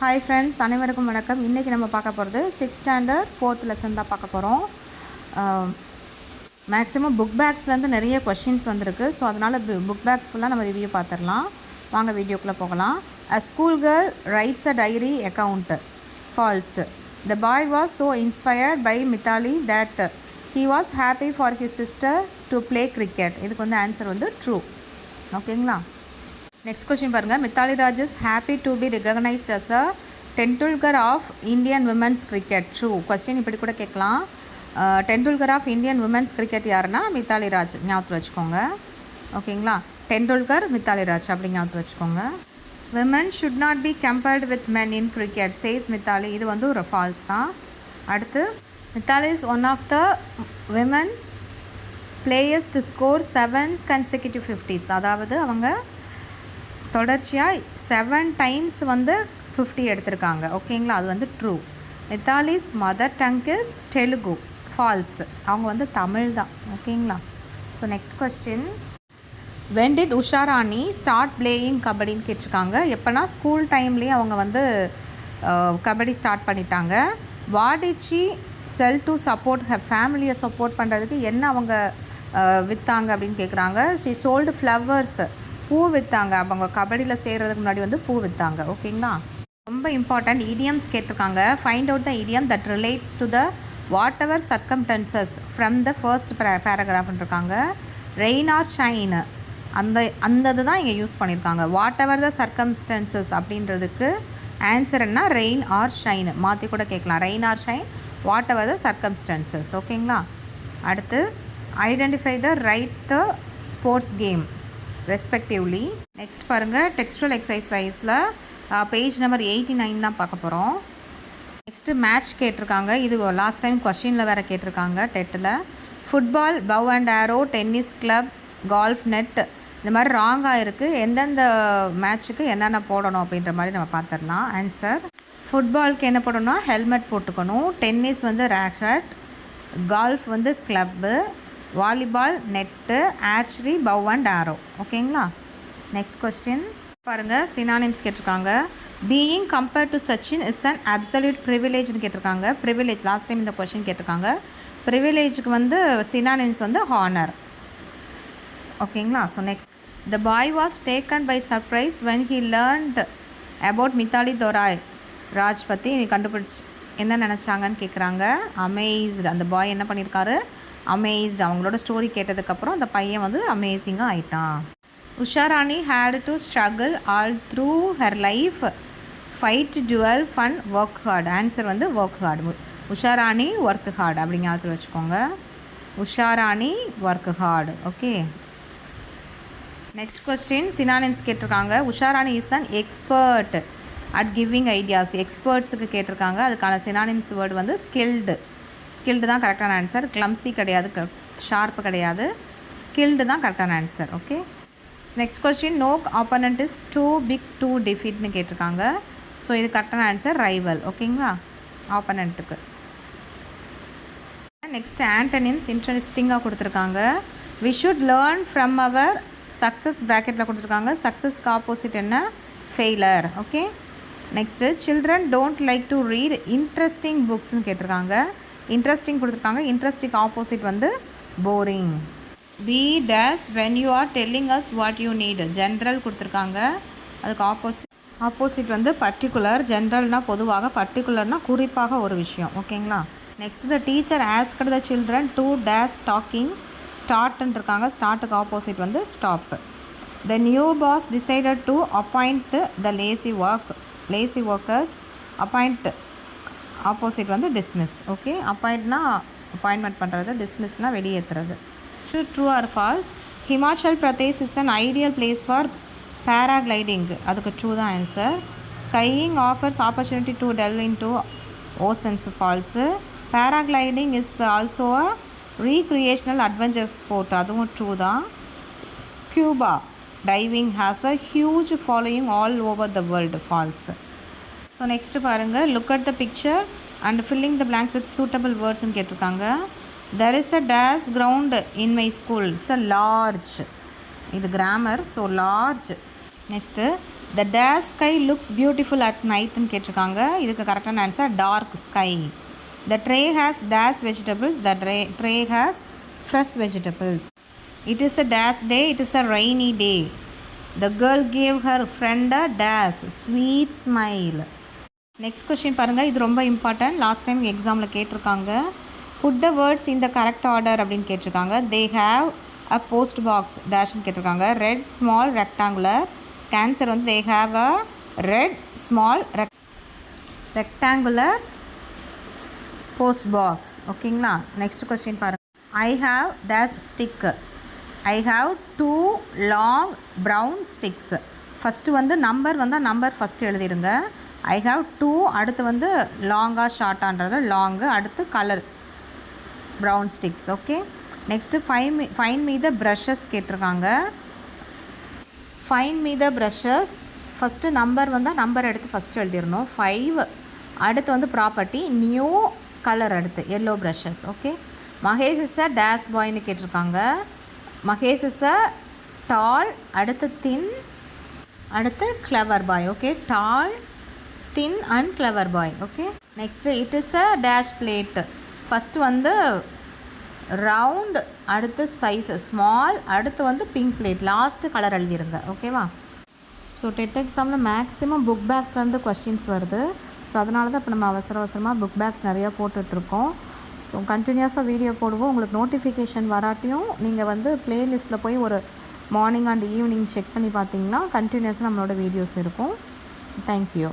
Hi friends, அனைவருக்கும் வணக்கம். இன்றைக்கி நம்ம பார்க்க போகிறது 6th ஸ்டாண்டர்ட் 4th லெசன் தான் பார்க்க போகிறோம். மேக்ஸிமம் புக் பேக்ஸ்லேருந்து நிறைய கொஷின்ஸ் வந்திருக்கு. ஸோ அதனால் புக் பேக்ஸ் ஃபுல்லாக நம்ம ரிவ்யூ பார்த்துடலாம். வாங்க வீடியோக்குள்ளே போகலாம். A school girl writes a diary account. False. The boy was so inspired by Mithali that he was happy for his sister to play cricket. இதுக்கு வந்து ஆன்சர் வந்து ட்ரூ. ஓகேங்களா? நெக்ஸ்ட் கொஸ்டின் பாருங்கள். Mithali Raj is happy to be recognised as a Tendulkar of Indian women's cricket. True. Question இப்படி கூட கேட்கலாம். Tendulkar of Indian women's cricket யாருன்னா மித்தாலி ராஜ். ஞாபகத்தில் வச்சுக்கோங்க. ஓகேங்களா? டெண்டுல்கர், மித்தாலி ராஜ் அப்படி ஞாபகத்தில் வச்சுக்கோங்க. Women should not be compared with men in cricket says Mithali. இது வந்து ஒரு ஃபால்ஸ் தான். அடுத்து, Mithali is one of the women players to score 7 consecutive 50s. அதாவது அவங்க தொடர்ச்சியாக 7 times வந்து 50 எடுத்திருக்காங்க. ஓகேங்களா? அது வந்து true. Mithali's mother tongue is Telugu. False. அவங்க வந்து தமிழ் தான். ஓகேங்களா? So next question. When did Usha Rani start playing கபடின்னு கேட்டிருக்காங்க. எப்போனா ஸ்கூல் டைம்லேயே அவங்க வந்து கபடி ஸ்டார்ட் பண்ணிட்டாங்க. What did she sell to support her ஃபேமிலியை சப்போர்ட் பண்ணுறதுக்கு என்ன அவங்க விற்றாங்க அப்படின்னு கேட்குறாங்க. She sold flowers. பூ விற்றாங்க. அவங்க கபடியில் சேர்கிறதுக்கு முன்னாடி வந்து பூ விற்றாங்க. ஓகேங்களா? ரொம்ப இம்பார்ட்டண்ட் இடியம்ஸ் கேட்டிருக்காங்க. Find out the idiom that relates to the whatever circumstances from the first பேராகிராஃப்னு இருக்காங்க. ரெயின் ஆர் ஷைன் அந்த இது தான் இங்கே யூஸ் பண்ணியிருக்காங்க. வாட் எவர் த சர்க்கம்ஸ்டன்சஸ் அப்படின்றதுக்கு ஆன்சர் என்ன? Rain or shine. மாற்றி கூட கேட்கலாம். Rain or shine, whatever the circumstances. ஓகேங்களா? அடுத்து, identify the right the sports game respectively. Next பாருங்கள். டெக்ஸ்டுவல் எக்ஸசைஸில் பேஜ் நம்பர் 89 தான் பார்க்க போகிறோம். நெக்ஸ்ட்டு மேட்ச் கேட்டிருக்காங்க. இது லாஸ்ட் டைம் கொஷினில் வேறு கேட்டிருக்காங்க டெட்டில். Football, bow and arrow, tennis club, golf net இந்த மாதிரி ராங்காக இருக்குது. எந்தெந்த மேட்ச்சுக்கு என்னென்ன போடணும் அப்படின்ற மாதிரி நம்ம பார்த்துடலாம். ஆன்சர், ஃபுட்பாலுக்கு என்ன போடணும்னா ஹெல்மெட் போட்டுக்கணும். டென்னிஸ் வந்து ரேக்கெட், கால்ஃப் வந்து club, volleyball net, archery bow and arrow. ஓகேங்களா? நெக்ஸ்ட் கொஸ்டின் பாருங்கள். சினானிம்ஸ் கேட்டிருக்காங்க. Being compared to Sachin is an absolute ப்ரிவிலேஜ்னு கேட்டிருக்காங்க. ப்ரிவிலேஜ் லாஸ்ட் டைம் இந்த கொஸ்டின் கேட்டிருக்காங்க. ப்ரிவிலேஜுக்கு வந்து சினானிம்ஸ் வந்து ஹானர். ஓகேங்களா? So next, the boy was taken by surprise when he learnt about Mithali தோராய் ராஜ் பற்றி கண்டுபிடிச்சி என்ன நினச்சாங்கன்னு கேட்குறாங்க. அமேஸ்டு. அந்த பாய் என்ன பண்ணியிருக்காரு? அமேஸ்டு. அவங்களோட ஸ்டோரி கேட்டதுக்கப்புறம் அந்த பையன் வந்து அமேசிங்காக ஆயிட்டான். Usha Rani had to struggle all through her life, fight, dwell, fun, work hard. Answer வந்து work hard. Usha Rani work hard அப்படி ஞாபகத்தில் வச்சுக்கோங்க. Usha Rani work hard. Okay. Next question. Synonyms கேட்டிருக்காங்க. Usha Rani is an expert at giving ideas. எக்ஸ்பர்ட்ஸுக்கு கேட்டிருக்காங்க. அதுக்கான சினானிம்ஸ் வேர்டு வந்து skilled. Skilled தான் கரெக்டான ஆன்சர். கிளம்ஸி கிடையாது, ஷார்ப்பு கிடையாது. ஸ்கில்டு தான் கரெக்டான answer. Okay. Next question. No opponent is too big to டிஃபீட்னு கேட்டிருக்காங்க. ஸோ இது கரெக்டான ஆன்சர் ரைவல். ஓகேங்களா? ஆப்போனண்ட்டுக்கு. நெக்ஸ்ட் ஆண்டனிம்ஸ் இன்ட்ரெஸ்டிங்காக கொடுத்துருக்காங்க. We should learn from our success ப்ராக்கெட்டில் கொடுத்துருக்காங்க. சக்ஸஸ்க்கு ஆப்போசிட் என்ன? Failure. Okay. Next, children don't like to read interesting புக்ஸ்னு கேட்டிருக்காங்க. இன்ட்ரெஸ்டிங் கொடுத்துருக்காங்க. இன்ட்ரெஸ்டிங் ஆப்போசிட் வந்து boring. Be days when you are telling us what you need. General கொடுத்துருக்காங்க. அதுக்கு ஆப்போசிட் வந்து பர்டிகுலர். ஜென்ரல்னால் பொதுவாக, பர்டிகுலர்னால் குறிப்பாக ஒரு விஷயம். ஓகேங்களா? Next, the teacher asked the children to dash talking ஸ்டார்ட்னு இருக்காங்க. ஸ்டார்ட்டுக்கு ஆப்போசிட் வந்து stop. The new boss decided to appoint the lazy workers. Appoint opposite வந்து டிஸ்மிஸ். ஓகே. அப்பாயிண்ட்னா அப்பாயின்மெண்ட் பண்ணுறது, டிஸ்மிஸ்னால் வெளியேற்றுறது. True or false. Himachal Pradesh is an ideal place for paragliding. அதுக்கு ட்ரூ தான் answer. Skiing offers opportunity to delve into oceans. False. Paragliding is also a recreational adventure sport. அதுவும் true தான். Scuba diving has a huge following all over the world. False. So next பாருங்கள். Look at the picture and filling the blanks with suitable வேர்ட்ஸ்ன்னு கேட்டிருக்காங்க. There is a dash ground in my school. It's a large. இது grammar. So large. Next, the dash sky looks beautiful at நைட்டுன்னு கேட்டிருக்காங்க. இதுக்கு கரெக்டான answer dark sky. The tray has dash vegetables. The tray has fresh vegetables. It is a dash day. It is a rainy day. The girl gave her friend a dash sweet smile. Next question பாருங்கள், இது ரொம்ப important. Last time எக்ஸாமில் கேட்டிருக்காங்க. Put the words in the correct order அப்படின்னு கேட்டிருக்காங்க. They have a post box டேஷ்னு கேட்டிருக்காங்க. Red small rectangular. Answer வந்து they have a red small rectangular post box. ஓகேங்களா? நெக்ஸ்ட் கொஸ்டின் பாருங்கள். I have dash stick. I have 2 long brown sticks. First வந்து number வந்தால் number first எழுதிடுங்க. I have 2, அடுத்து வந்து லாங்காக ஷார்ட்டான்றது லாங்கு, அடுத்து colour brown sticks. Okay, next find me the brushes கேட்டிருக்காங்க. Find me the brushes. First number வந்தால் நம்பர் எடுத்து ஃபஸ்ட்டு எழுதிடணும். 5, அடுத்து வந்து ப்ராப்பர்ட்டி நியூ கலர், அடுத்து yellow brushes. Okay, Mahesh is a dash பாய்னு கேட்டிருக்காங்க. மகேஷ் இஸ் அ டால், அடுத்து தின், அடுத்து clever boy. Okay, tall, thin and clever boy. Okay, next it is a dash plate. First வந்து ரவுண்ட், அடுத்து சைஸ் ஸ்மால், அடுத்து வந்து pink plate, last colour எழுதிருங்க. ஓகேவா? ஸோ டெட் எக்ஸாமில் மேக்ஸிமம் புக் பேக்ஸ்லேருந்து கொஷின்ஸ் வருது. ஸோ அதனால தான் இப்போ நம்ம அவசரமாக புக் பேக்ஸ் நிறையா போட்டுட்ருக்கோம். ஸோ கண்டினியூஸாக வீடியோ போடுவோம். உங்களுக்கு நோட்டிஃபிகேஷன் வராட்டியும் நீங்கள் வந்து ப்ளேலிஸ்ட்டில் போய் ஒரு மார்னிங் அண்ட் ஈவினிங் செக் பண்ணி பார்த்தீங்கன்னா கண்டினியூஸாக நம்மளோட வீடியோஸ் இருக்கும். தேங்க்யூ.